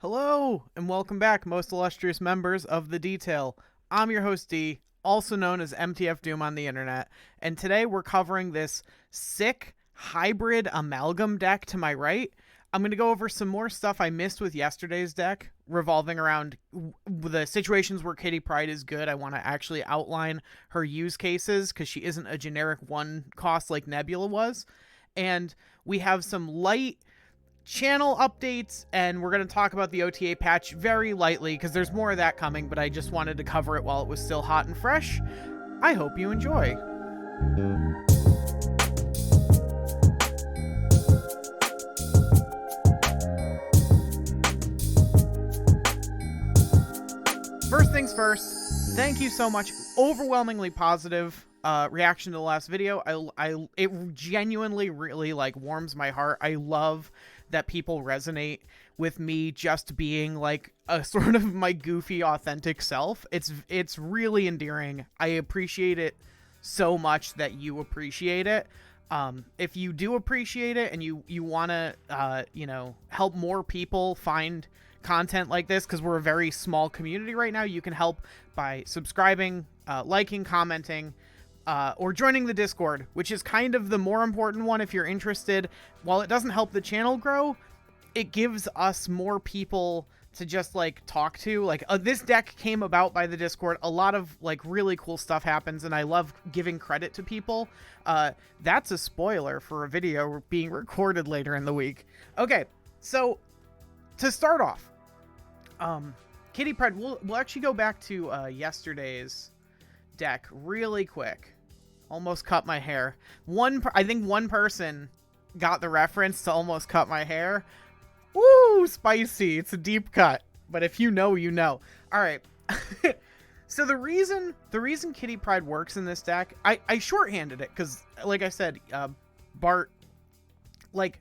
Hello, and welcome back, most illustrious members of The Detail. I'm your host, D, also known as MTF Doom on the internet, and today we're covering this sick hybrid amalgam deck to my right. I'm going to go over some more stuff I missed with yesterday's deck, revolving around the situations where Kitty Pryde is good. I want to actually outline her use cases, because she isn't a generic one cost like Nebula was. And we have some light channel updates, and we're going to talk about the OTA patch very lightly because there's more of that coming, but I just wanted to cover it while it was still hot and fresh. I hope you enjoy. First things first, thank you so much. Overwhelmingly positive reaction to the last video. It genuinely really warms my heart. I love that people resonate with me just being like a sort of my goofy authentic self. It's really endearing. I appreciate it so much that you appreciate it. If you do appreciate it and you want to help more people find content like this, because we're a very small community right now, you can help by subscribing, liking, commenting, or joining the Discord, which is kind of the more important one if you're interested. While it doesn't help the channel grow, it gives us more people to just talk to. This deck came about by the Discord. A lot of really cool stuff happens, and I love giving credit to people. That's a spoiler for a video being recorded later in the week. Okay, so to start off, Kitty Pryde, we'll actually go back to yesterday's deck really quick. Almost cut my hair. I think one person got the reference to almost cut my hair. Woo, spicy. It's a deep cut, but if you know, you know. All right. So the reason Kitty Pryde works in this deck, I shorthanded it because, like I said, Bart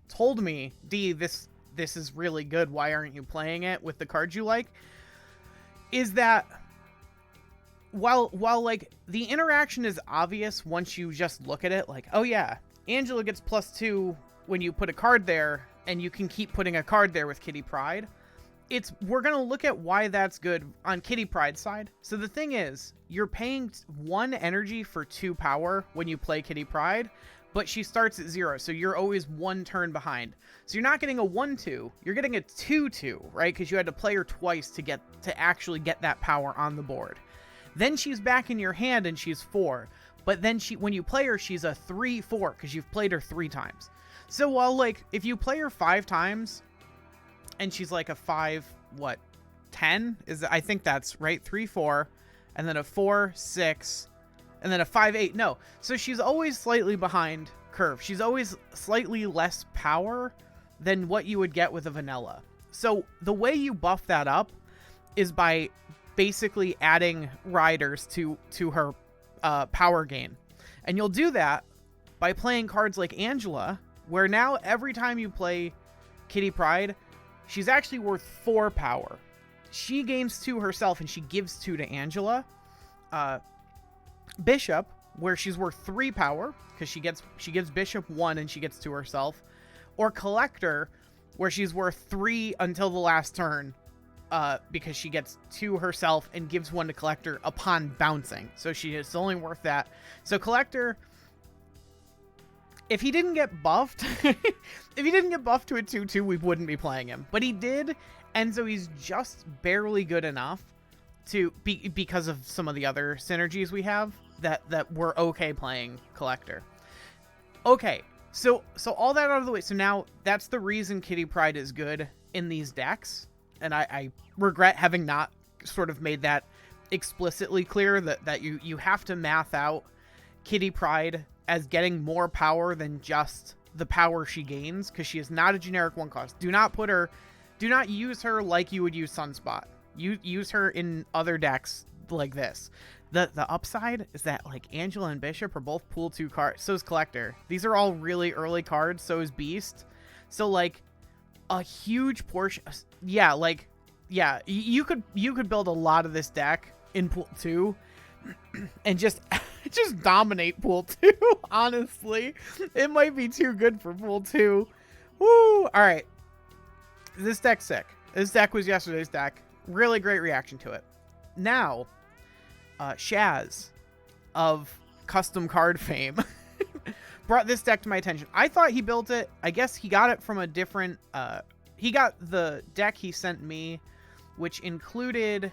told me, D, this is really good. Why aren't you playing it with the cards you like? Is that while the interaction is obvious once you just look at it, oh yeah, Angela gets +2 when you put a card there, and you can keep putting a card there with Kitty Pryde. We're gonna look at why that's good on Kitty Pryde's side. So the thing is, you're paying 1 energy for 2 power when you play Kitty Pryde, but she starts at 0, so you're always 1 turn behind. So you're not getting a 1-2, you're getting a 2-2, right? Because you had to play her twice to actually get that power on the board. Then she's back in your hand and she's 4. But then when you play her, she's a 3-4 because you've played her 3 times. So while if you play her 5 times and she's a 5, 10? I think that's right. 3-4, and then a 4-6, and then a 5-8. No. So she's always slightly behind curve. She's always slightly less power than what you would get with a vanilla. So the way you buff that up is by basically adding riders to her power gain. And you'll do that by playing cards like Angela, where now every time you play Kitty Pryde, she's actually worth 4 power. She gains 2 herself and she gives 2 to Angela. Bishop, where she's worth 3 power because she gives Bishop 1 and she gets 2 herself. Or Collector, where she's worth 3 until the last turn, because she gets 2 herself and gives 1 to Collector upon bouncing. So she is only worth that. So Collector, if he didn't get buffed, to a 2-2, we wouldn't be playing him. But he did, and so he's just barely good enough because of some of the other synergies we have that we're okay playing Collector. Okay, so all that out of the way. So now that's the reason Kitty Pryde is good in these decks. And I regret having not sort of made that explicitly clear, that you have to math out Kitty Pryde as getting more power than just the power she gains, because she is not a generic 1 cost. Do not use her like you would use Sunspot. Use her in other decks like this. The upside is that Angela and Bishop are both pool 2 cards. So is Collector. These are all really early cards. So is Beast. So a huge portion. Yeah, you could build a lot of this deck in pool 2 and just dominate pool 2. Honestly, it might be too good for pool 2. Woo! All right, this deck's sick. This deck was yesterday's deck. Really great reaction to it. Now, Shaz of custom card fame brought this deck to my attention. I thought he built it. I guess he got it from a different... he got the deck he sent me, which included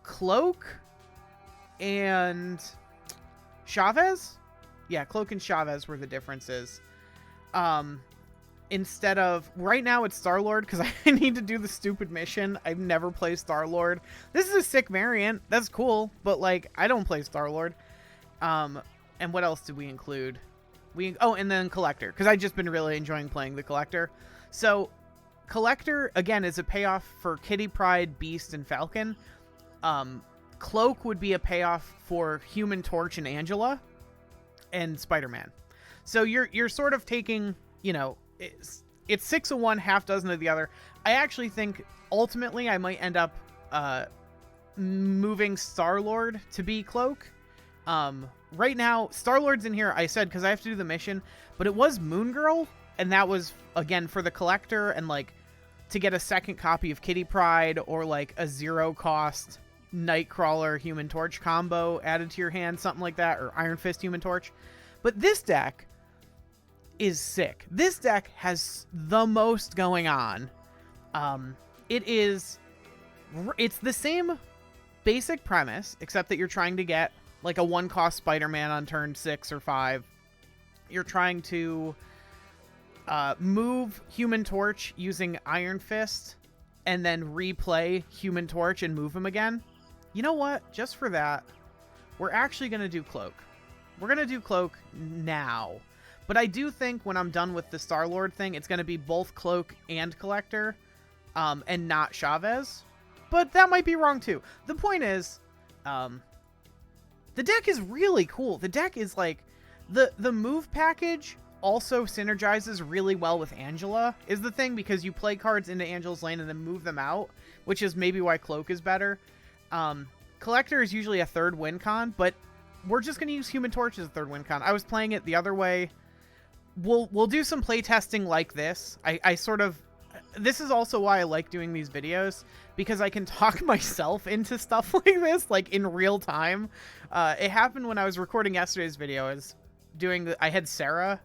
Cloak and Chavez? Yeah, Cloak and Chavez were the differences. Instead of... Right now it's Star-Lord, because I need to do the stupid mission. I've never played Star-Lord. This is a sick variant. That's cool, but, like, I don't play Star-Lord. And what else did we include? And then Collector, because I've just been really enjoying playing the Collector. So, Collector, again, is a payoff for Kitty Pryde, Beast, and Falcon. Cloak would be a payoff for Human Torch and Angela, and Spider-Man. So you're sort of taking, you know, it's 6 of one, half dozen of the other. I actually think ultimately I might end up moving Star-Lord to be Cloak. Right now, Star-Lord's in here, I said, because I have to do the mission, but it was Moon Girl, and that was, again, for the Collector, and, like, to get a second copy of Kitty Pryde, or, like, a zero-cost Nightcrawler Human Torch combo added to your hand, something like that, or Iron Fist Human Torch. But this deck is sick. This deck has the most going on. It's the same basic premise, except that you're trying to get, like, a 1-cost Spider-Man on turn 6 or 5. You're trying to move Human Torch using Iron Fist, and then replay Human Torch and move him again. You know what? Just for that, we're actually going to do Cloak. We're going to do Cloak now. But I do think when I'm done with the Star-Lord thing, it's going to be both Cloak and Collector, and not Chavez. But that might be wrong too. The point is, the deck is really cool. The deck is like, the move package also synergizes really well with Angela, is the thing, because you play cards into Angela's lane and then move them out, which is maybe why Cloak is better. Collector is usually a third win con, but we're just going to use Human Torch as a third win con. I was playing it the other way. We'll do some play testing like this. I sort of... This is also why I like doing these videos, because I can talk myself into stuff like this, like, in real time. It happened when I was recording yesterday's video. I had Sarah...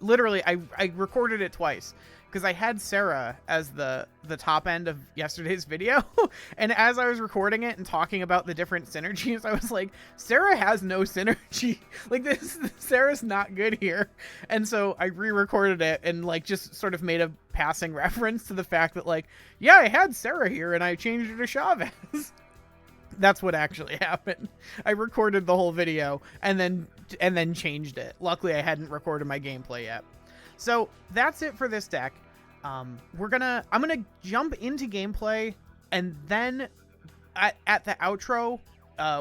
literally, I recorded it twice, because I had Sarah as the top end of yesterday's video, and as I was recording it and talking about the different synergies, I was like, Sarah has no synergy. Like, Sarah's not good here. And so I re-recorded it and, like, just sort of made a passing reference to the fact that, like, yeah, I had Sarah here and I changed her to Chavez. That's what actually happened. I recorded the whole video and then changed it. Luckily, I hadn't recorded my gameplay yet. So that's it for this deck. I'm gonna jump into gameplay, and then at the outro,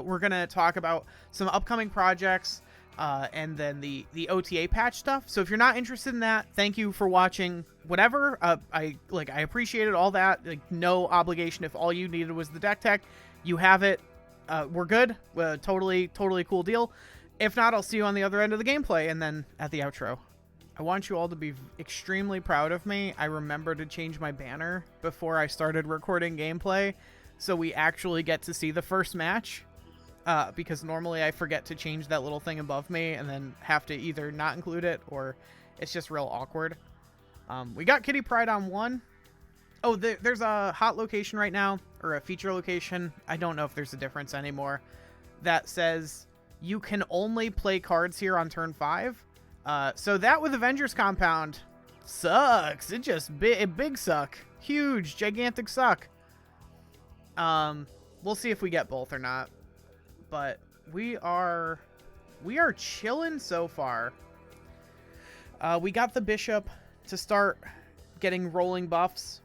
we're gonna talk about some upcoming projects, and then the OTA patch stuff. So if you're not interested in that, thank you for watching. Whatever. I appreciated all that. Like, no obligation. If all you needed was the deck tech, you have it. We're good. Totally cool deal. If not, I'll see you on the other end of the gameplay, and then at the outro. I want you all to be extremely proud of me. I remembered to change my banner before I started recording gameplay, so we actually get to see the first match, because normally I forget to change that little thing above me and then have to either not include it, or it's just real awkward. We got Kitty Pryde on 1. Oh, there's a hot location right now, or a feature location. I don't know if there's a difference anymore. That says you can only play cards here on turn 5. So that with Avengers Compound sucks. It just big suck. Huge, gigantic suck. We'll see if we get both or not. But we are chilling so far. We got the Bishop to start getting rolling buffs.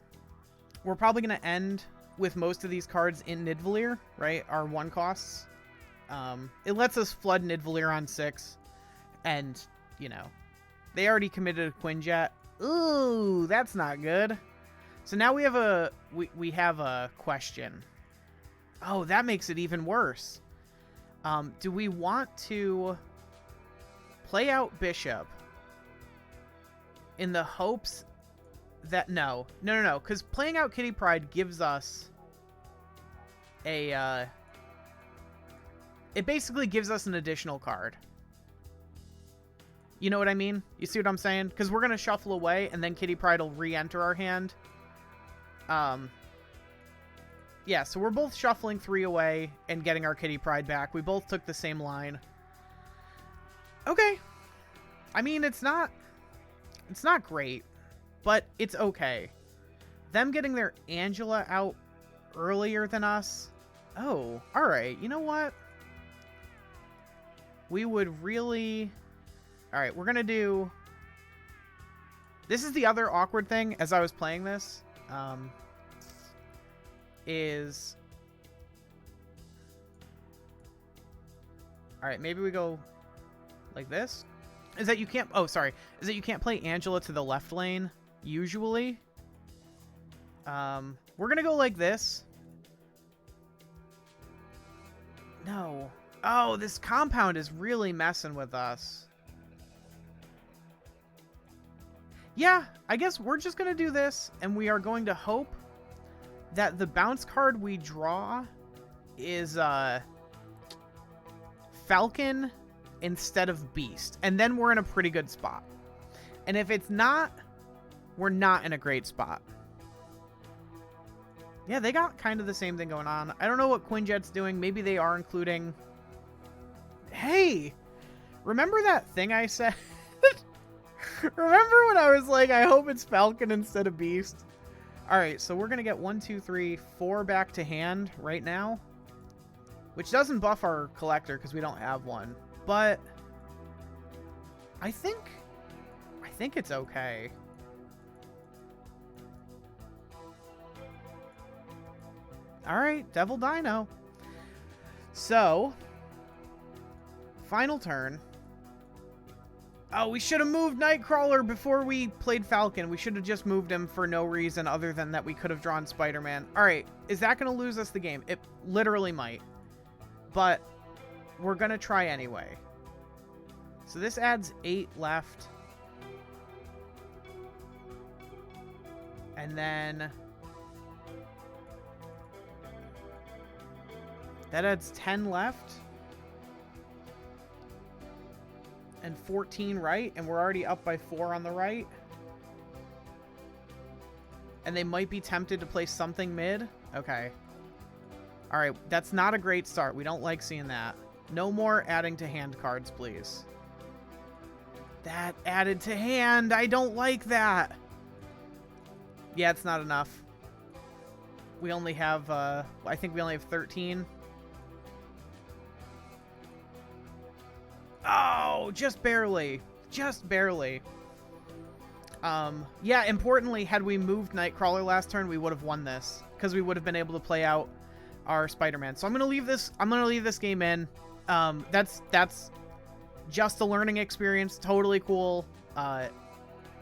We're probably going to end with most of these cards in Nidavellir, right? Our 1 costs. It lets us flood Nidavellir on 6. And, you know, they already committed a Quinjet. Ooh, that's not good. So now we have a question. Oh, that makes it even worse. Do we want to play out Bishop in the hopes that... No, because playing out Kitty Pryde gives us a... it basically gives us an additional card. You know what I mean? You see what I'm saying? Because we're going to shuffle away, and then Kitty Pryde will re-enter our hand. Yeah, so we're both shuffling 3 away and getting our Kitty Pryde back. We both took the same line. Okay. I mean, it's not great, but it's okay. Them getting their Angela out earlier than us. Oh, all right. You know what? We would really... All right, we're going to do... This is the other awkward thing as I was playing this. Is... All right, maybe we go like this. Is that you can't... Oh, sorry. Is that you can't play Angela to the left lane, usually. We're going to go like this. No. Oh, this compound is really messing with us. Yeah, I guess we're just going to do this, and we are going to hope that the bounce card we draw is Falcon instead of Beast. And then we're in a pretty good spot. And if it's not, we're not in a great spot. Yeah, they got kind of the same thing going on. I don't know what Quinjet's doing. Maybe they are including... Hey! Remember that thing I said? Remember when I was like, I hope it's Falcon instead of Beast? Alright, so we're going to get 1, 2, 3, 4 back to hand right now. Which doesn't buff our collector because we don't have one. But I think it's okay. Alright, Devil Dino. So, final turn. Oh, we should have moved Nightcrawler before we played Falcon. We should have just moved him for no reason other than that we could have drawn Spider-Man. Alright, is that going to lose us the game? It literally might. But we're going to try anyway. So this adds 8 left. And then... that adds 10 left. And 14 right, and we're already up by 4 on the right. And they might be tempted to play something mid. Okay. Alright, that's not a great start. We don't like seeing that. No more adding to hand cards, please. That added to hand. I don't like that. Yeah, it's not enough. We only have, I think we only have 13. Oh, just barely. Just barely. Yeah, importantly, had we moved Nightcrawler last turn, we would have won this. Because we would have been able to play out our Spider-Man. So I'm gonna leave this game in. That's just a learning experience. Totally cool.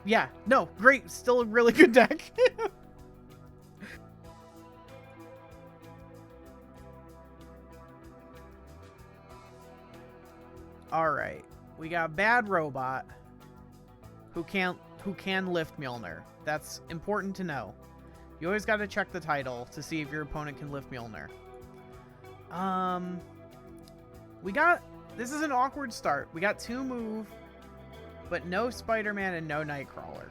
Yeah, no, great. Still a really good deck. Alright, we got Bad Robot who can lift Mjolnir. That's important to know. You always got to check the title to see if your opponent can lift Mjolnir. This is an awkward start. We got 2 move, but no Spider-Man and no Nightcrawler.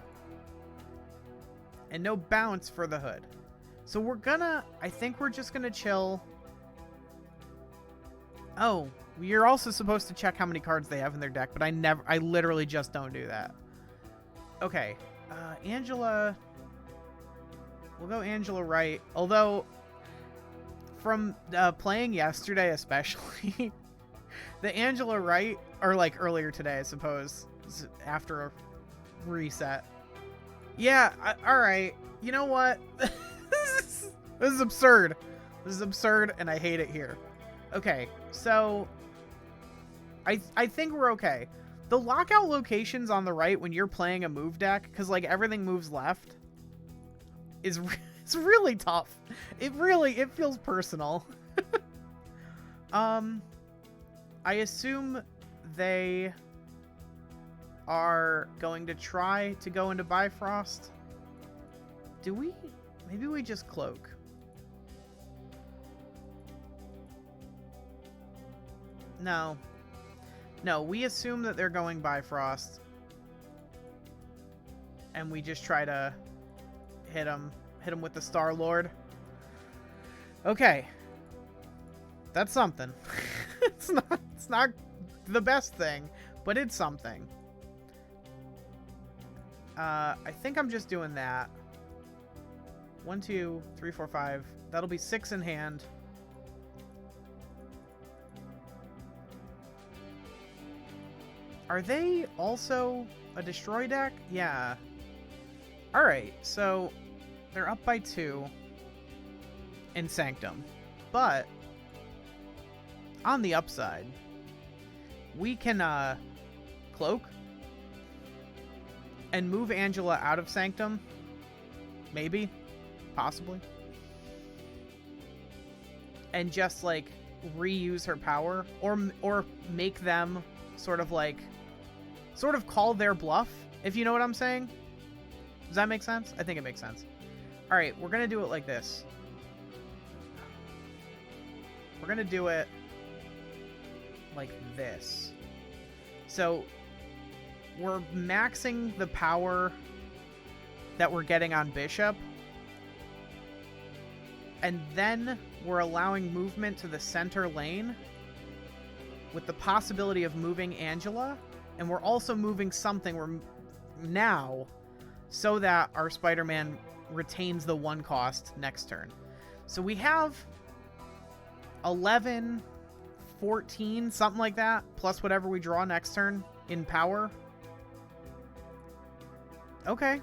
And no bounce for the hood. So I think we're just gonna chill. Oh, you're also supposed to check how many cards they have in their deck, but I literally just don't do that. Okay, Angela, we'll go Angela right. Although, from playing yesterday especially, the Angela right, or like earlier today, I suppose, after a reset. Yeah, alright, you know what? This is absurd. This is absurd, and I hate it here. Okay, so I think we're okay. The lockout locations on the right when you're playing a move deck, because like everything moves left, it's really tough. It feels personal. I assume they are going to try to go into Bifrost. Do we? Maybe we just cloak. No. No, we assume that they're going Bifrost. And we just try to hit them with the Star-Lord. Okay. That's something. It's not the best thing, but it's something. I think I'm just doing that. 1, 2, 3, 4, 5. That'll be 6 in hand. Are they also a destroy deck? Yeah. Alright, so they're up by 2 in Sanctum. But on the upside, we can cloak and move Angela out of Sanctum. Maybe. Possibly. And just, like, reuse her power. Or make them sort of call their bluff, if you know what I'm saying. Does that make sense? I think it makes sense. Alright, we're gonna do it like this. We're gonna do it like this. So we're maxing the power that we're getting on Bishop, and then we're allowing movement to the center lane with the possibility of moving Angela, and we're also moving something now so that our Spider-Man retains the 1 cost next turn. So we have 11, 14, something like that, plus whatever we draw next turn in power. Okay.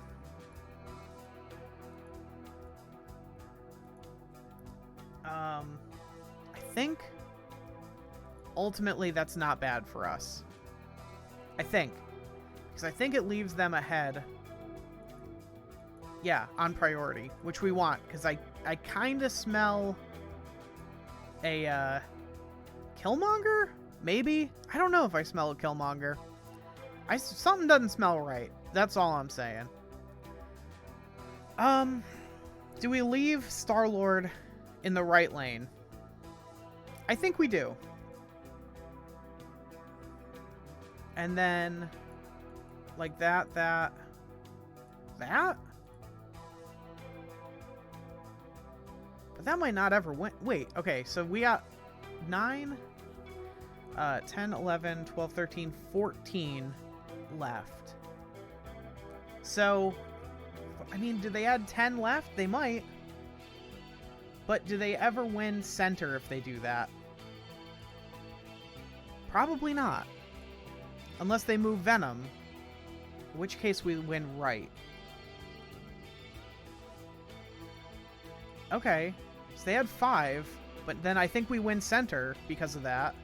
I think ultimately that's not bad for us. I think. Because I think it leaves them ahead. Yeah, on priority, which we want. Because I kind of smell a Killmonger? Maybe? I don't know if I smell a Killmonger. Something doesn't smell right. That's all I'm saying. Do we leave Star-Lord in the right lane? I think we do. And then, like that. But that might not ever win. Wait, okay, so we got 9, 10, 11, 12, 13, 14 left. So, I mean, do they add 10 left? They might. But do they ever win center if they do that? Probably not. Unless they move Venom. In which case we win right. Okay. So they had 5. But then I think we win center because of that.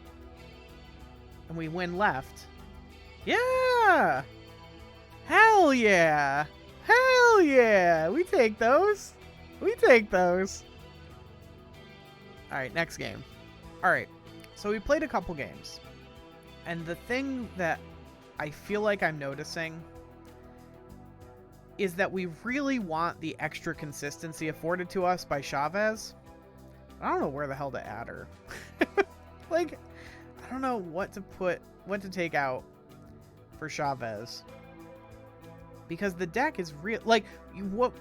And we win left. Yeah! Hell yeah! Hell yeah! We take those. We take those. Alright, next game. Alright, so we played a couple games. And the thing that I feel like I'm noticing is that we really want the extra consistency afforded to us by Chavez. I don't know where the hell to add her. Like, I don't know what to take out for Chavez. Because the deck is real. Like,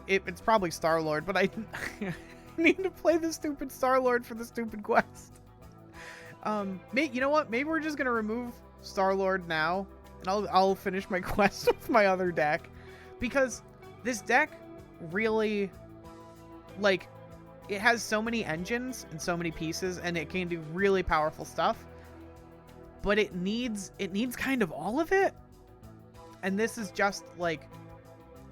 it's probably Star-Lord, but I need to play the stupid Star-Lord for the stupid quest. You know what? Maybe we're just gonna remove Star-Lord now, and I'll finish my quest with my other deck, because this deck really, like, it has so many engines and so many pieces, and it can do really powerful stuff. But it needs kind of all of it, and this is just like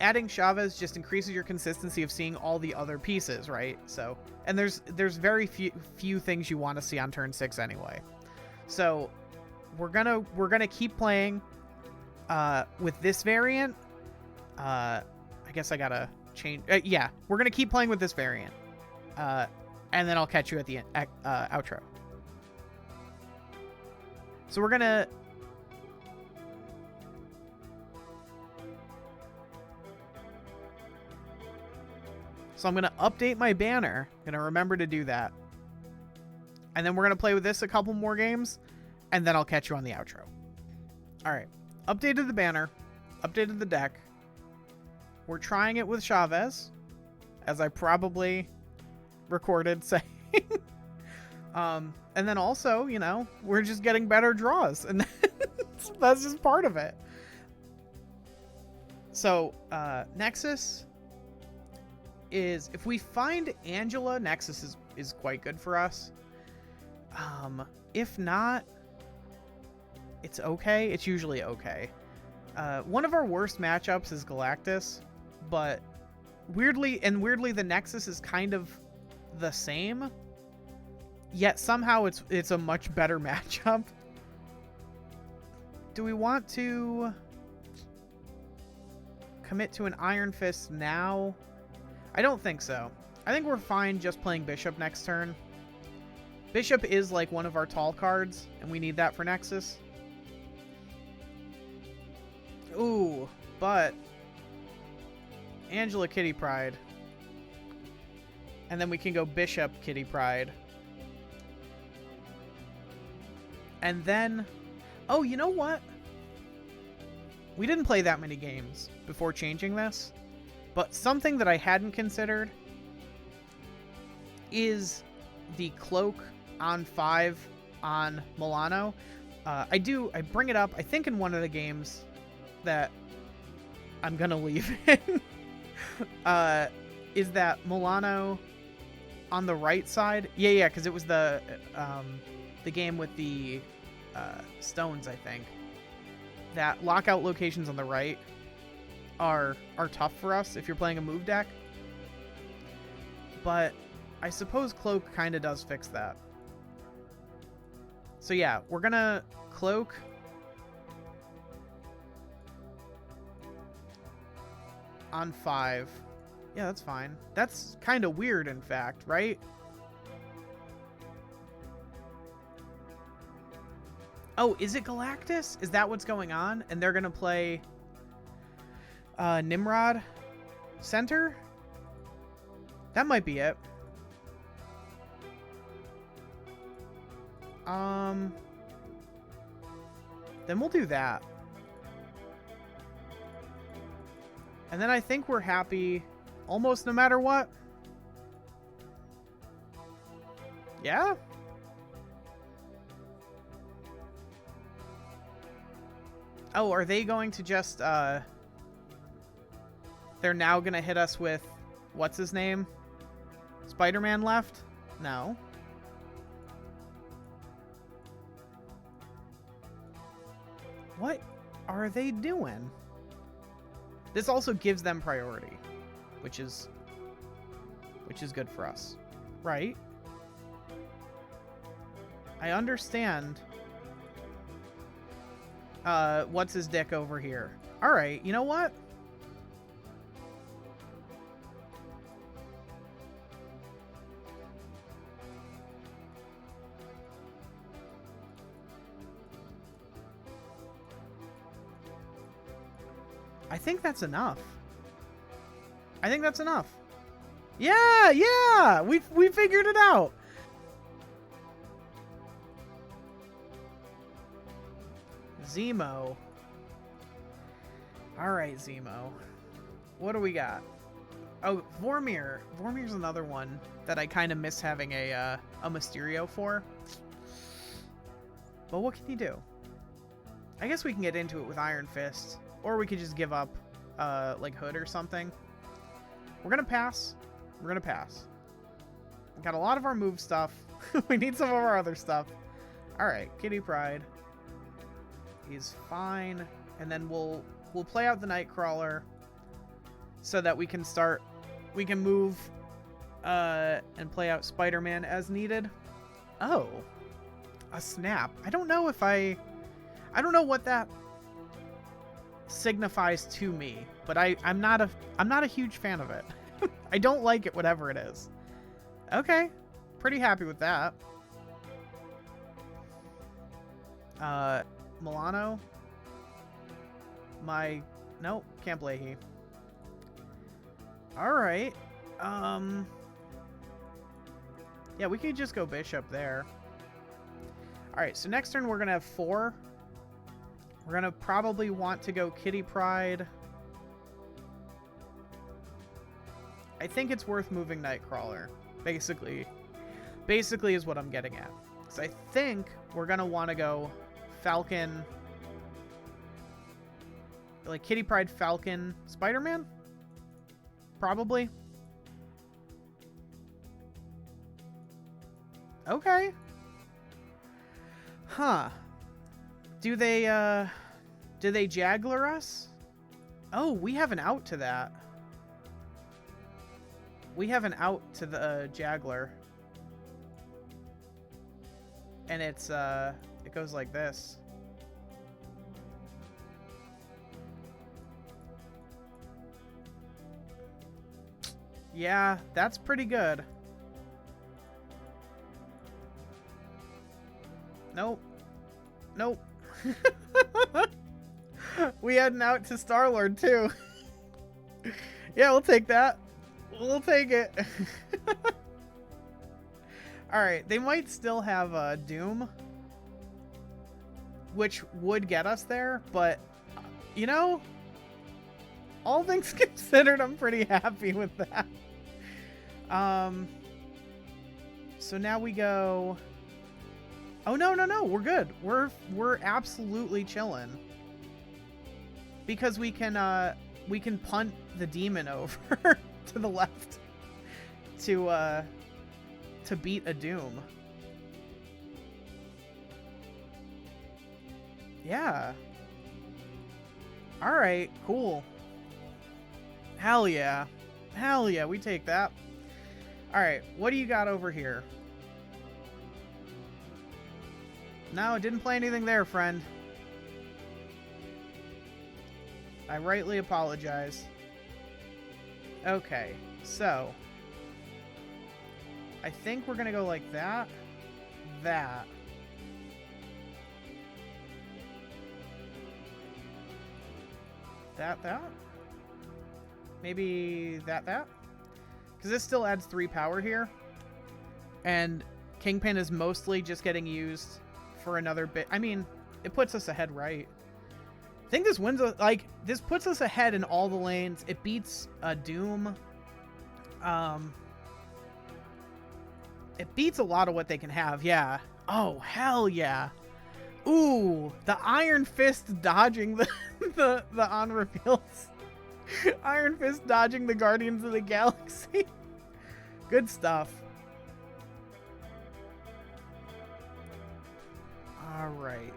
adding Chavez just increases your consistency of seeing all the other pieces, right? So, and there's very few things you want to see on turn 6 anyway. So we're gonna keep playing with this variant. I guess I gotta change. Yeah, we're gonna keep playing with this variant, and then I'll catch you at the outro. So we're gonna. So I'm going to update my banner. I'm going to remember to do that. And then we're going to play with this a couple more games. And then I'll catch you on the outro. All right. Updated the banner. Updated the deck. We're trying it with Chavez, as I probably recorded saying. And then also, you know, we're just getting better draws. And that's just part of it. So, Nexus is, if we find Angela, Nexus is quite good for us. If not, it's okay. It's usually okay. One of our worst matchups is Galactus, but weirdly, the Nexus is kind of the same, yet somehow it's a much better matchup. Do we want to commit to an Iron Fist now? I don't think so. I think we're fine just playing Bishop next turn. Bishop is like one of our tall cards, and we need that for Nexus. Ooh, but Angela Kitty Pryde. And then we can go Bishop Kitty Pryde. And then, oh, you know what? We didn't play that many games before changing this, but something that I hadn't considered is the cloak on 5 on Milano. I bring it up, I think, in one of the games that I'm gonna leave in. Is that Milano on the right side? Yeah, because it was the game with the stones, I think. That lockout locations on the right are tough for us if you're playing a move deck. But I suppose Cloak kind of does fix that. So yeah, we're gonna Cloak on 5. Yeah, that's fine. That's kind of weird, in fact, right? Oh, is it Galactus? Is that what's going on? And they're gonna play Nimrod center? That might be it. Then we'll do that. And then I think we're happy almost no matter what. Yeah? Oh, are they going to just, they're now going to hit us with, what's his name? Spider-Man left? No. What are they doing? This also gives them priority, which is good for us, right? I understand. What's his dick over here? All right, you know what? I think that's enough. I think that's enough. Yeah, we figured it out. Zemo. All right, Zemo. What do we got? Oh, Vormir. Vormir's another one that I kind of miss having a Mysterio for. But what can you do? I guess we can get into it with Iron Fist. Or we could just give up, like, Hood or something. We're gonna pass. We're gonna pass. We got a lot of our move stuff. We need some of our other stuff. Alright, Kitty Pryde. He's fine. And then we'll play out the Nightcrawler so that we can start... We can move and play out Spider-Man as needed. Oh. A snap. I don't know if I don't know what that signifies to me, but I'm not a huge fan of it. I don't like it, whatever it is. Okay, pretty happy with that. Milano. Nope, can't play he. All right, Yeah, we could just go bishop there. Alright, so next turn we're going to have 4. We're going to probably want to go Kitty Pryde. I think it's worth moving Nightcrawler. Basically is what I'm getting at. So I think we're going to want to go Falcon. Like Kitty Pryde, Falcon, Spider-Man? Probably. Okay. Huh. Do they Jaggler us? Oh, we have an out to that. We have an out to the Jaggler. And it's, it goes like this. Yeah, that's pretty good. Nope. Nope. We had an out to Star-Lord, too. Yeah, we'll take that. We'll take it. Alright, they might still have Doom, which would get us there, but, you know, all things considered, I'm pretty happy with that. So now we go... Oh, no, we're good. We're absolutely chilling. Because we can punt the demon over to the left to beat a Doom. Yeah. Alright, cool. Hell yeah. Hell yeah, we take that. Alright, what do you got over here? No, didn't play anything there, friend. I rightly apologize. Okay, so... I think we're gonna go like that. That. That. Maybe that. Because this still adds 3 power here. And Kingpin is mostly just getting used for another bit. I mean, it puts us ahead, right? I think this wins, like, this puts us ahead in all the lanes. It beats Doom. It beats a lot of what they can have, yeah. Oh, hell yeah. Ooh, the Iron Fist dodging the on reveals. Iron Fist dodging the Guardians of the Galaxy. Good stuff. Alright.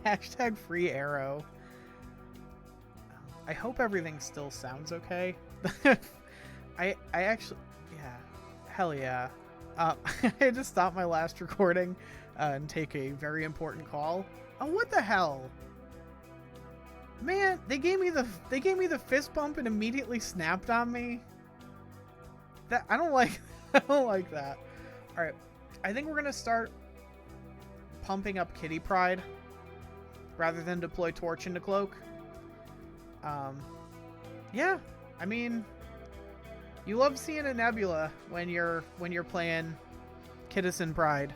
Hashtag free arrow. I hope everything still sounds okay. I actually... Yeah. Hell yeah. I had to stop my last recording and take a very important call. Oh, what the hell? Man, they gave me the fist bump and immediately snapped on me. That I don't like that. All right. I think we're going to start pumping up Kitty Pryde rather than deploy Torch into Cloak. Yeah. I mean, you love seeing a Nebula when you're playing Kitty Pryde.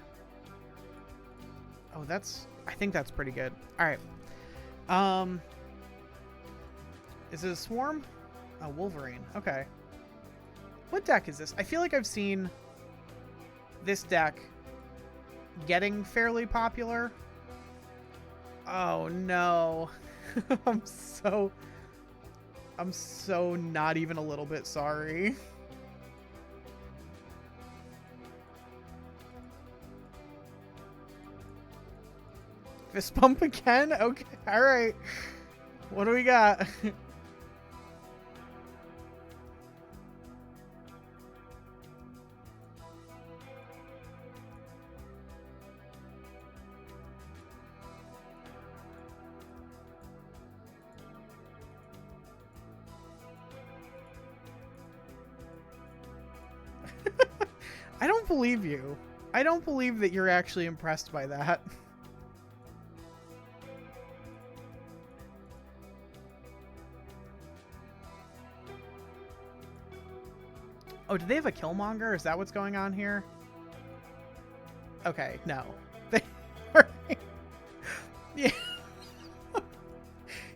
Oh, I think that's pretty good. All right. Is it a Swarm? Oh, Wolverine. Okay. What deck is this? I feel like I've seen this deck getting fairly popular. Oh no. I'm so not even a little bit sorry. Fist bump again? Okay, alright. What do we got? I don't believe you. I don't believe that you're actually impressed by that. Oh, do they have a Killmonger? Is that what's going on here? Okay, no. They are...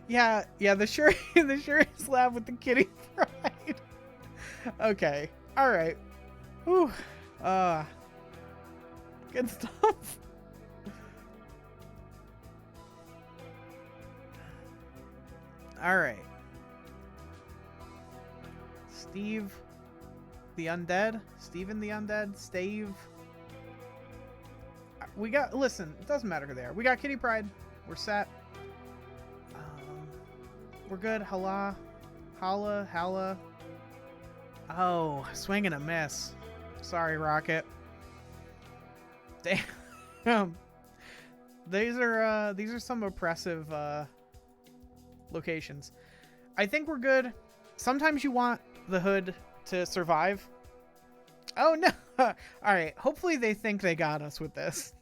Yeah. Yeah, the Shuri's lab with the Kitty Pryde. Okay. Alright. Whew. Good stuff. Alright. Steve the Undead? Steven the Undead? Stave? We got... Listen, it doesn't matter who they are. We got Kitty Pryde. We're set. We're good. Hala. Oh, swing and a miss. Sorry, Rocket. Damn. These are some oppressive locations. I think we're good. Sometimes you want the hood to survive. Oh no. All right. Hopefully they think they got us with this.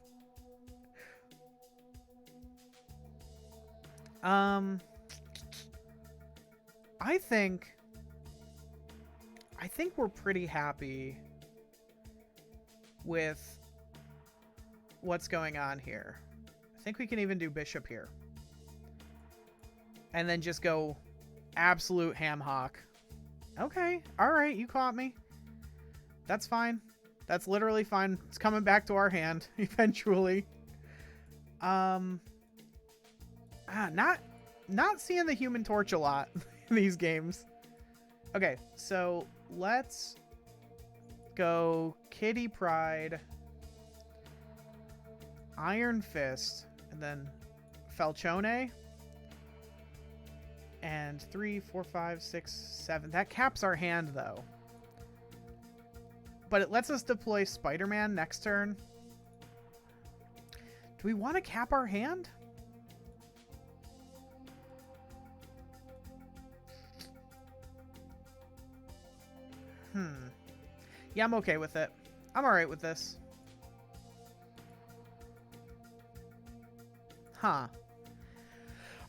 I think we're pretty happy with what's going on here. I think we can even do Bishop here. And then just go absolute ham hock. Okay. All right. You caught me. That's fine. That's literally fine. It's coming back to our hand eventually. Not seeing the Human Torch a lot in these games. Okay, so let's go Kitty Pryde, Iron Fist, and then Falcione. And 3, 4, 5, 6, 7. That caps our hand, though. But it lets us deploy Spider-Man next turn. Do we want to cap our hand? Yeah, I'm okay with it. I'm alright with this. Huh.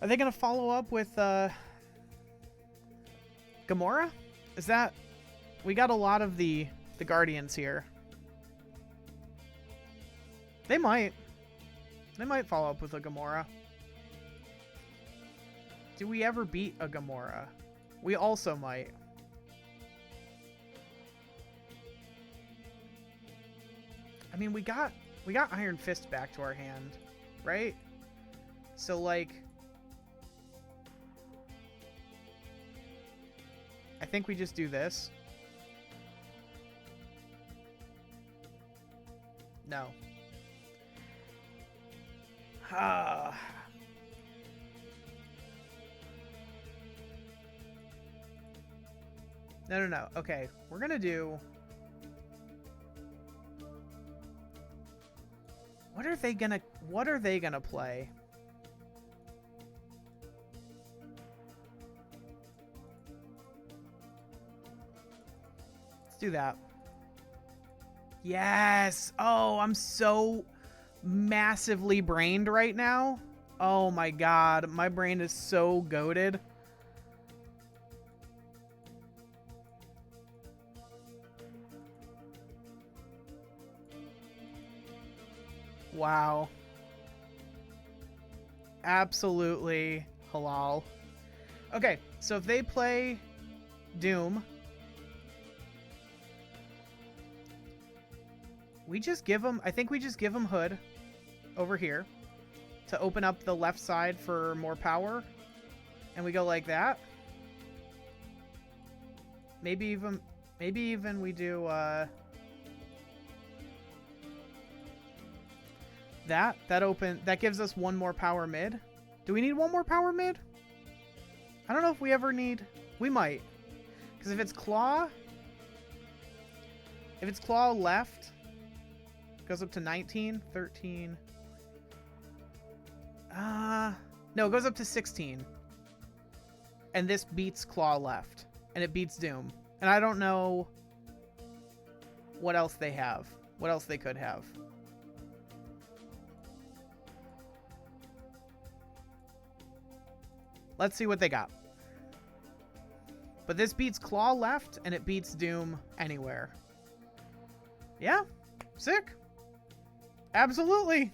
Are they going to follow up with Gamora? Is that... We got a lot of the Guardians here. They might. They might follow up with a Gamora. Do we ever beat a Gamora? We also might. I mean, we got Iron Fist back to our hand, right? So, like... I think we just do this. No. No. Okay, we're gonna do... What are they gonna play? Let's do that. Yes! Oh, I'm so massively brained right now. Oh my god, my brain is so goated. Wow. Absolutely halal. Okay, so if they play Doom, we just give them... I think we just give them Hood over here to open up the left side for more power. And we go like that. Maybe even we do... That gives us one more power mid. Do we need one more power mid? I don't know if we ever need... We might. Because if it's Claw left, goes up to 19, 13. No, it goes up to 16. And this beats Claw left. And it beats Doom. And I don't know what else they have. What else they could have. Let's see what they got. But this beats Claw left, and it beats Doom anywhere. Yeah, sick. Absolutely.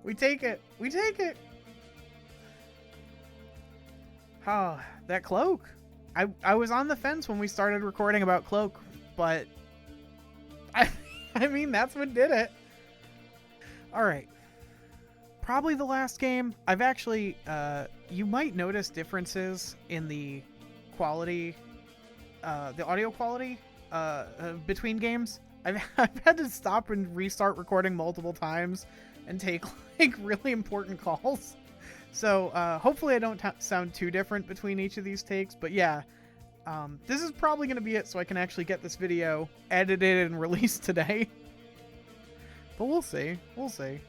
We take it. We take it. Oh, that cloak. I was on the fence when we started recording about cloak, but I mean, that's what did it. All right. Probably the last game. I've actually, you might notice differences in the quality, the audio quality, between games. I've had to stop and restart recording multiple times and take like really important calls. So hopefully I don't sound too different between each of these takes, but yeah, this is probably going to be it so I can actually get this video edited and released today. But we'll see. We'll see.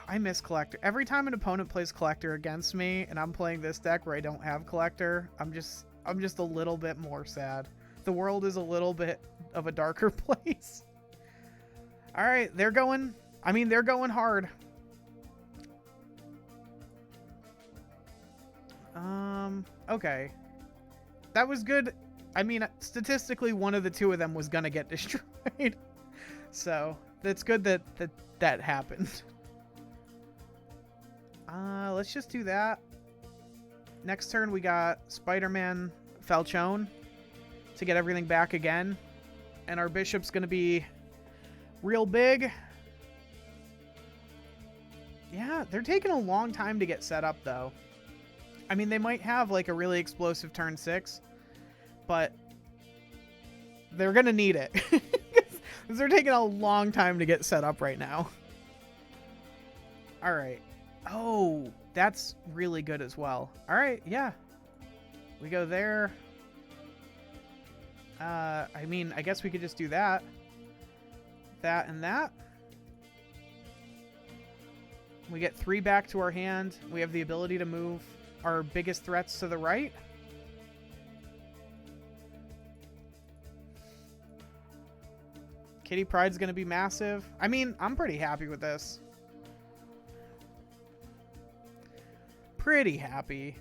I miss Collector. Every time an opponent plays Collector against me and I'm playing this deck where I don't have Collector, I'm just a little bit more sad. The world is a little bit of a darker place. All right, they're going hard. Okay. That was good. I mean, statistically, one of the two of them was gonna get destroyed. So, it's good that happened. Let's just do that. Next turn, we got Spider-Man Falchone to get everything back again. And our Bishop's gonna be real big. Yeah, they're taking a long time to get set up, though. I mean, they might have, like, a really explosive turn 6, but they're gonna need it. Because they're taking a long time to get set up right now. Alright. Oh, that's really good as well. Alright, yeah. We go there. I mean, I guess we could just do that. That and that. We get 3 back to our hand. We have the ability to move our biggest threats to the right. Kitty Pryde's going to be massive. I mean, I'm pretty happy with this. Pretty happy.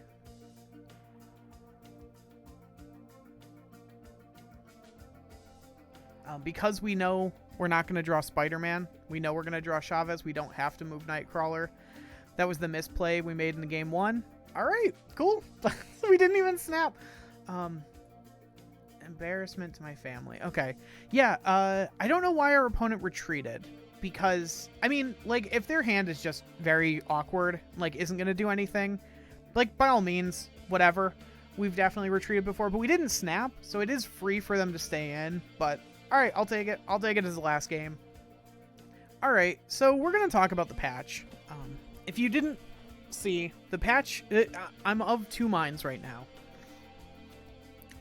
Because we know we're not going to draw Spider-Man. We know we're going to draw Chavez. We don't have to move Nightcrawler. That was the misplay we made in the game 1. All right, cool. We didn't even snap. Embarrassment to my family. Okay. Yeah, I don't know why our opponent retreated. Because, I mean, like, if their hand is just very awkward, like, isn't going to do anything, like, by all means, whatever. We've definitely retreated before, but we didn't snap, so it is free for them to stay in. But, all right, I'll take it. I'll take it as the last game. All right, so we're going to talk about the patch. If you didn't see, the patch, I'm of two minds right now.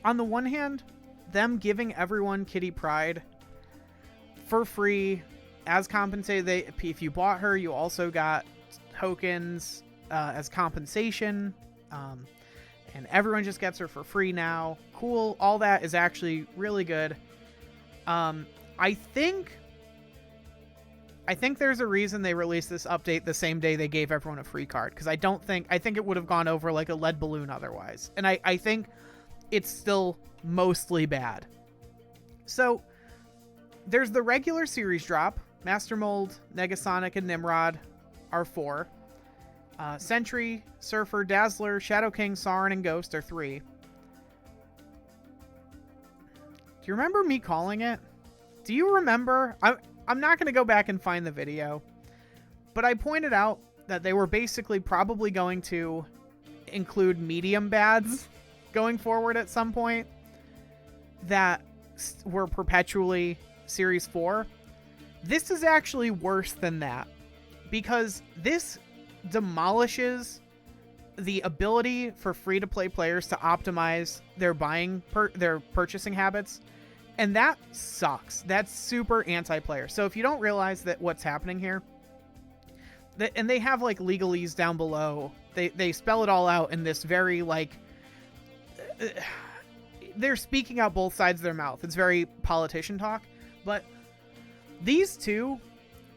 On the one hand, them giving everyone Kitty Pryde for free as compensation. If you bought her, you also got tokens as compensation, and everyone just gets her for free now. Cool. All that is actually really good. I think there's a reason they released this update the same day they gave everyone a free card, because I think it would have gone over like a lead balloon otherwise. And I think it's still mostly bad. So there's the regular series drop. Master Mold, Negasonic, and Nimrod are 4. Sentry, Surfer, Dazzler, Shadow King, Sauron, and Ghost are 3. Do you remember me calling it? Do you remember? I'm not going to go back and find the video, but I pointed out that they were basically probably going to include medium bads going forward at some point that were perpetually Series 4. This is actually worse than that, because this demolishes the ability for free-to-play players to optimize their their purchasing habits, and that sucks. That's super anti-player. So if you don't realize that what's happening here, and they have like legalese down below, they spell it all out in this very like they're speaking out both sides of their mouth. It's very politician talk, but these two,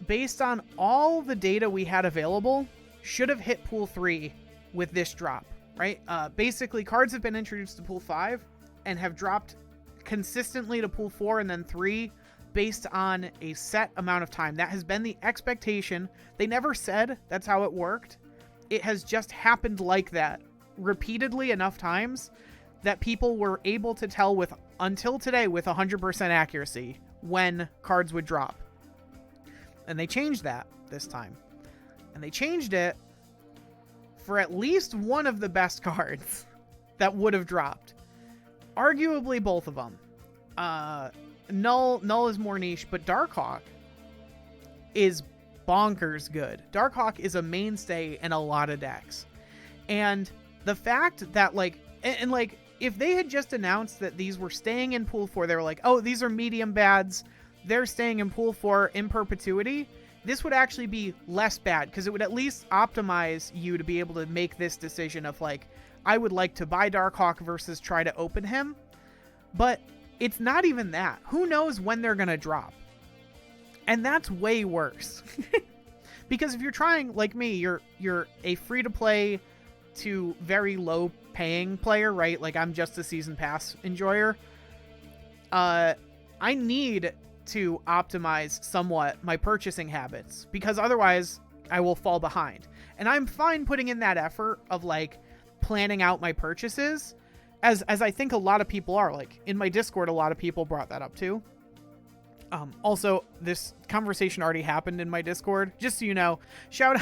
based on all the data we had available, should have hit pool 3 with this drop. right? Basically, cards have been introduced to pool 5 and have dropped consistently to pool 4 and then 3 based on a set amount of time. That has been the expectation. They never said that's how it worked. It has just happened like that repeatedly enough times that people were able to tell with, until today, with 100% accuracy when cards would drop. And they changed that this time. And they changed it for at least one of the best cards that would have dropped. Arguably both of them. Null is more niche, but Darkhawk is bonkers good. Darkhawk is a mainstay in a lot of decks. And the fact that, like, and like, if they had just announced that these were staying in pool 4, they were like, oh, these are medium bads, they're staying in pool 4 in perpetuity, this would actually be less bad, because it would at least optimize you to be able to make this decision of, like, I would like to buy Darkhawk versus try to open him. But it's not even that. Who knows when they're going to drop? And that's way worse. Because if you're trying, like me, you're a free-to-play to very low-paying player, right? Like, I'm just a season pass enjoyer. I need to optimize somewhat my purchasing habits, because otherwise I will fall behind. And I'm fine putting in that effort of, like, planning out my purchases, as I think a lot of people are. Like, in my Discord, a lot of people brought that up too. Also, this conversation already happened in my Discord, just so you know. Shout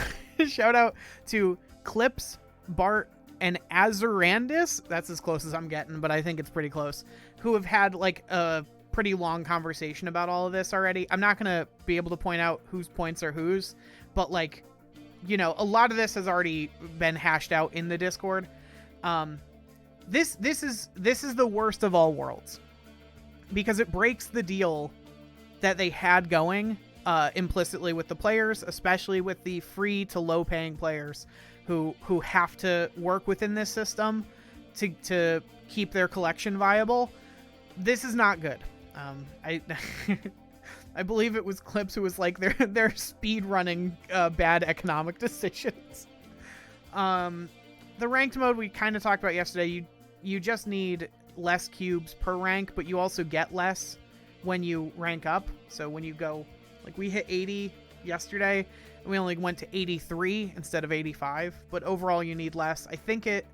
out to Clips, Bart, and Azurandis. That's as close as I'm getting, but I think it's pretty close. Who have had, like, a pretty long conversation about all of this already. I'm not gonna be able to point out whose points are whose, but, like, you know, a lot of this has already been hashed out in the Discord. This is the worst of all worlds, because it breaks the deal that they had going implicitly with the players, especially with the free to low paying players who have to work within this system to keep their collection viable. This is not good. I believe it was Clips who was like, they're speed running bad economic decisions. The ranked mode we kind of talked about yesterday. You just need less cubes per rank, but you also get less when you rank up. So when you go, like, we hit 80 yesterday, and we only went to 83 instead of 85. But overall, you need less. I think it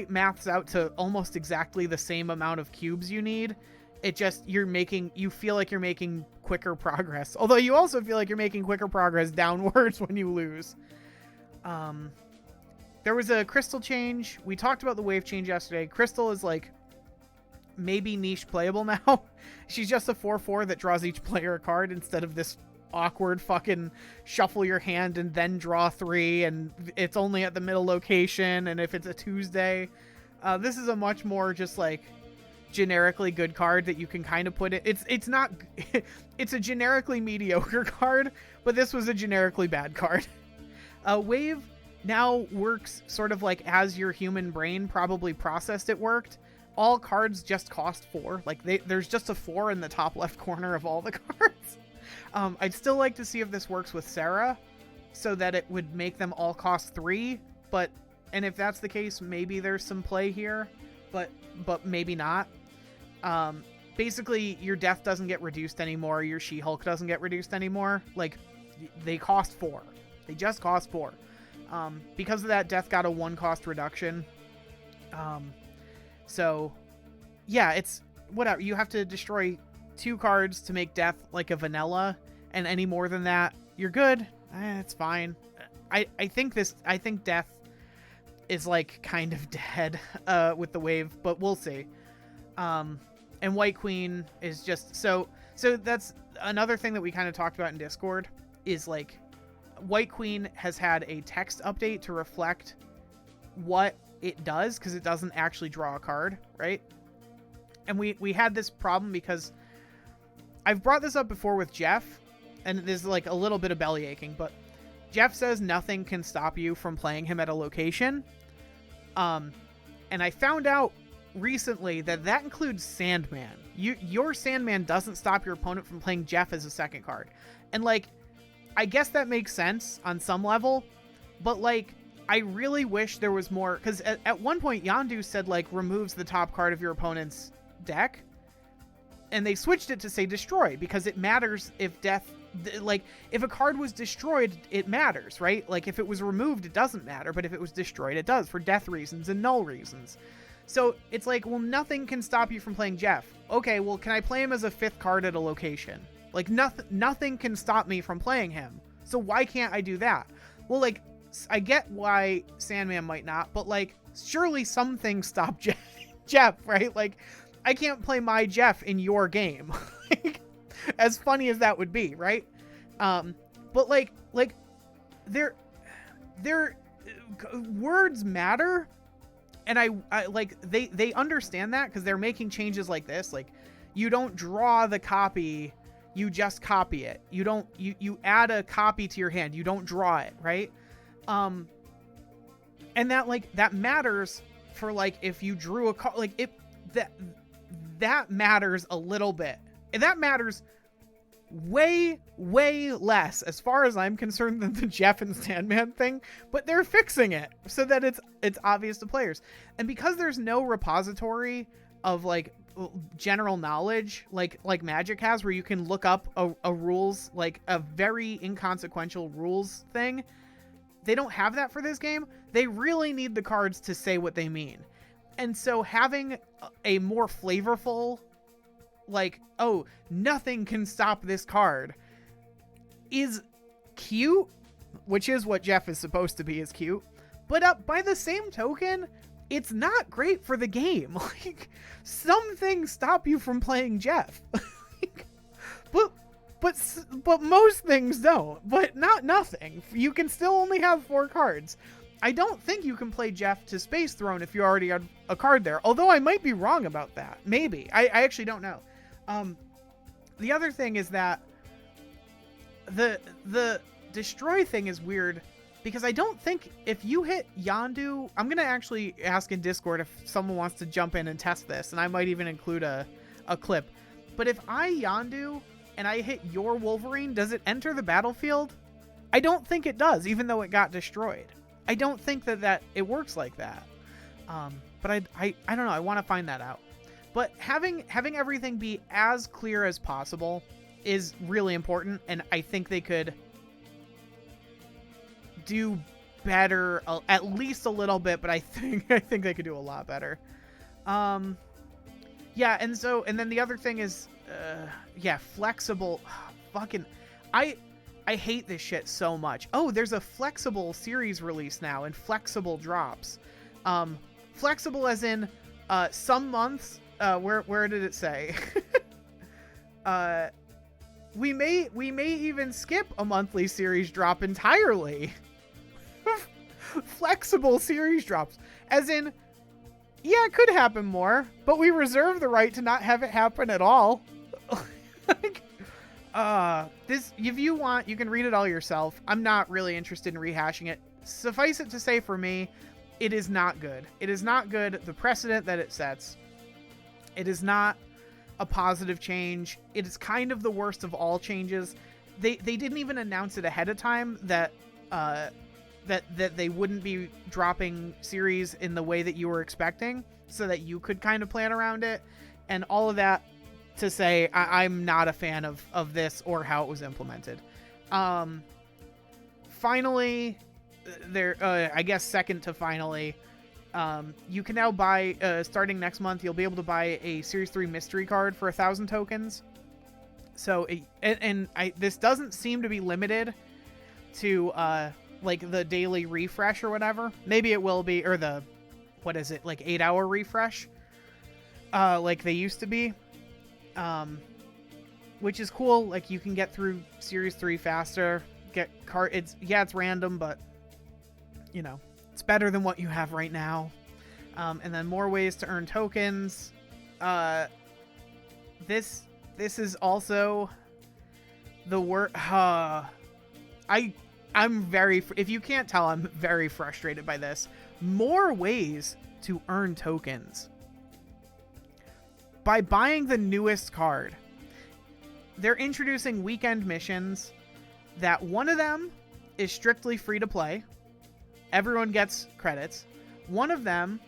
maths out to almost exactly the same amount of cubes you need. It just, you feel like you're making quicker progress. Although you also feel like you're making quicker progress downwards when you lose. There was a crystal change. We talked about the wave change yesterday. Crystal is, like, maybe niche playable now. She's just a 4/4 that draws each player a card instead of this awkward fucking shuffle your hand and then draw 3, and it's only at the middle location, and if it's a Tuesday. This is a much more just, like, generically good card that you can kind of put it. It's not it's a generically mediocre card, but this was a generically bad card. Wave now works sort of like as your human brain probably processed it worked. All cards just cost 4. Like, there's just a 4 in the top left corner of all the cards. I'd still like to see if this works with Sarah, so that it would make them all cost 3. And if that's the case, maybe there's some play here, but maybe not. Basically, your death doesn't get reduced anymore. Your She-Hulk doesn't get reduced anymore. Like, they cost 4. They just cost 4. Because of that, death got a 1 cost reduction. So, yeah, it's whatever. You have to destroy 2 cards to make death like a vanilla, and any more than that, you're good. It's fine. I think death is, like, kind of dead with the wave, but we'll see. And White Queen is just so that's another thing that we kind of talked about in Discord, is, like, White Queen has had a text update to reflect what it does, because it doesn't actually draw a card, right? And we had this problem because I've brought this up before with Jeff, and there's, like, a little bit of belly aching, but Jeff says nothing can stop you from playing him at a location. And I found out recently that includes Sandman. Your Sandman doesn't stop your opponent from playing Jeff as a second card. And, like, I guess that makes sense on some level, but, like, I really wish there was more, because at one point Yondu said like removes the top card of your opponent's deck, and they switched it to say destroy because it matters if like if a card was destroyed, it matters, right? Like if it was removed, it doesn't matter, but if it was destroyed, it does, for death reasons and null reasons. So it's like, well, nothing can stop you from playing Jeff. Okay, well, can I play him as a 5th card at a location? Like nothing can stop me from playing him. So why can't I do that? Well, like, I get why Sandman might not, but like surely some things stop Jeff, right? Like I can't play my Jeff in your game. Like, as funny as that would be, right? But like their words matter, and I like they understand that because they're making changes like this. Like you don't draw the copy, you just copy it. You don't you add a copy to your hand, you don't draw it, right? And that like that matters for like if you drew a card, like that matters a little bit. And that matters way less as far as I'm concerned than the Jeff and Sandman thing, but they're fixing it so that it's obvious to players. And because there's no repository of like general knowledge like Magic has, where you can look up a rules, like a very inconsequential rules thing, they don't have that for this game. They really need the cards to say what they mean. And so having a more flavorful, like, oh, nothing can stop this card, is cute, which is what Jeff is supposed to be, is cute. But by the same token, it's not great for the game. Like, some things stop you from playing Jeff. But most things don't. But not nothing. You can still only have 4 cards. I don't think you can play Jeff to Space Throne if you already had a card there. Although I might be wrong about that. Maybe. I actually don't know. The other thing is that the destroy thing is weird, because I don't think if you hit Yondu, I'm going to actually ask in Discord if someone wants to jump in and test this, and I might even include a clip. But if I Yondu and I hit your Wolverine, does it enter the battlefield? I don't think it does, even though it got destroyed. I don't think that it works like that. But I don't know. I want to find that out. But having everything be as clear as possible is really important, and I think they could do better, at least a little bit. But I think they could do a lot better. Yeah, and then the other thing is, yeah, flexible. Fucking, I hate this shit so much. Oh, there's a flexible series release now and flexible drops. Flexible as in some months. Where did it say? We may even skip a monthly series drop entirely. Flexible series drops, as in, yeah, it could happen more, but we reserve the right to not have it happen at all. Like, this, if you want, you can read it all yourself. I'm not really interested in rehashing it. Suffice it to say, for me, it is not good. It is not good. The precedent that it sets, it is not a positive change. It is kind of the worst of all changes. They didn't even announce it ahead of time that they wouldn't be dropping series in the way that you were expecting, so that you could kind of plan around it, and all of that to say I'm not a fan of this or how it was implemented. Finally, I guess second to finally, you can now buy, starting next month, you'll be able to buy a Series 3 mystery card for 1,000 tokens. So, this doesn't seem to be limited to, like, the daily refresh or whatever. Maybe it will be, or the, 8-hour refresh, like they used to be. Which is cool. Like, you can get through Series 3 faster, get it's random, but, it's better than what you have right now. And then more ways to earn tokens. This is also the work. If you can't tell, I'm very frustrated by this. More ways to earn tokens by buying the newest card. They're introducing weekend missions that one of them is strictly free to play, everyone gets credits. One of them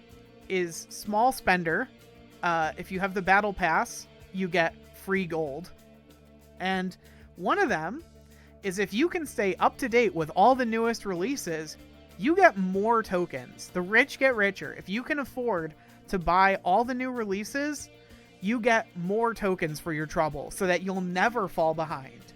is small spender. If you have the battle pass, you get free gold. And one of them is if you can stay up to date with all the newest releases, you get more tokens. The rich get richer. If you can afford to buy all the new releases, you get more tokens for your trouble so that you'll never fall behind.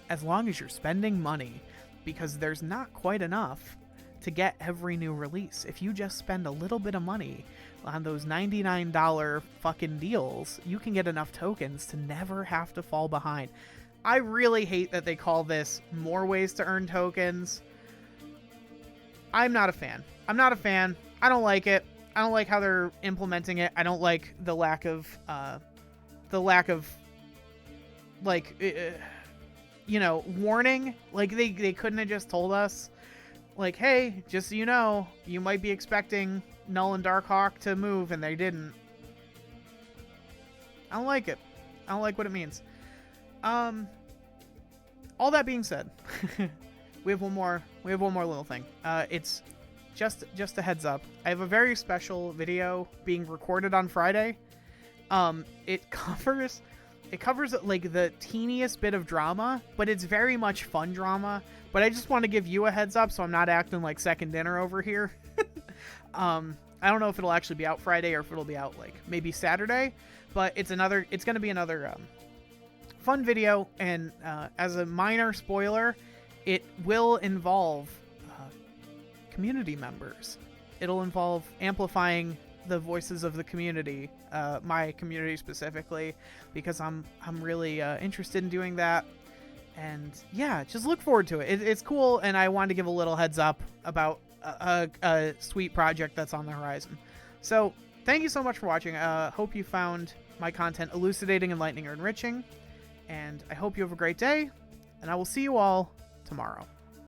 As long as you're spending money, because there's not quite enough to get every new release. If you just spend a little bit of money on those $99 fucking deals, you can get enough tokens to never have to fall behind. I really hate that they call this more ways to earn tokens. I'm not a fan. I don't like it. I don't like how they're implementing it. I don't like the lack of warning. Like, they couldn't have just told us, like, hey, just so you know, you might be expecting Null and Darkhawk to move, and they didn't. I don't like it. I don't like what it means. All that being said, we have one more little thing. It's just a heads up. I have a very special video being recorded on Friday. It covers like the teeniest bit of drama, but it's very much fun drama. But I just want to give you a heads up so I'm not acting like second dinner over here. I don't know if it'll actually be out Friday or if it'll be out like maybe Saturday, but it's going to be another fun video, and as a minor spoiler, it will involve community members. It'll involve amplifying the voices of the community, my community specifically, because I'm really interested in doing that. And yeah, just look forward to it. It's cool, and I wanted to give a little heads up about a sweet project that's on the horizon. So thank you so much for watching. Hope you found my content elucidating, enlightening, or enriching, and I hope you have a great day, and I will see you all tomorrow.